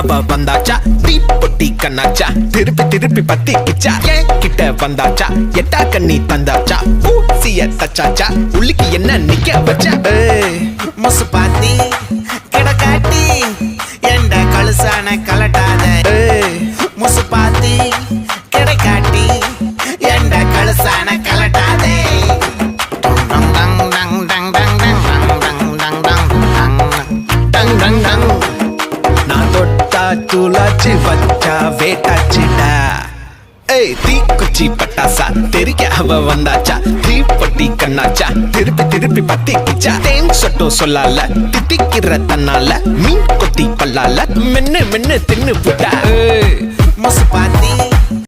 அவ வந்தாச்சா தீப்பொட்டி கண்ணாச்சா திருப்பி திருப்பி பத்திக்கிச்சா ஏன் கிட்ட வந்தாச்சா எட்டா கண்ணி தந்தாச்சா ஊசிய தச்சாச்சா உள்ளிக்கு என்ன நிக்க வச்சா முசு பாத்தி கிடக்காட்டி எந்த கழுசான கலட்டாத முசு பாத்தி கிடக்காட்டி எந்த கழுசான கலட்டாதே நான் தொட்டா துளாச்சு வச்சா வேட்டாச்சுடா தீக்குச்சி பட்டாசா தெரிக்க அவ வந்தாச்சா தீப்பொட்டி கண்ணாச்சா திருப்பி திருப்பி பத்திக்கிச்சா தேன் சொட்டும் சொல்லால திட்டிக்கிற தன்னால மீன் கொத்தி பல்லால மென்னு மென்னு தின்னு புட்டா முசு பாத்தி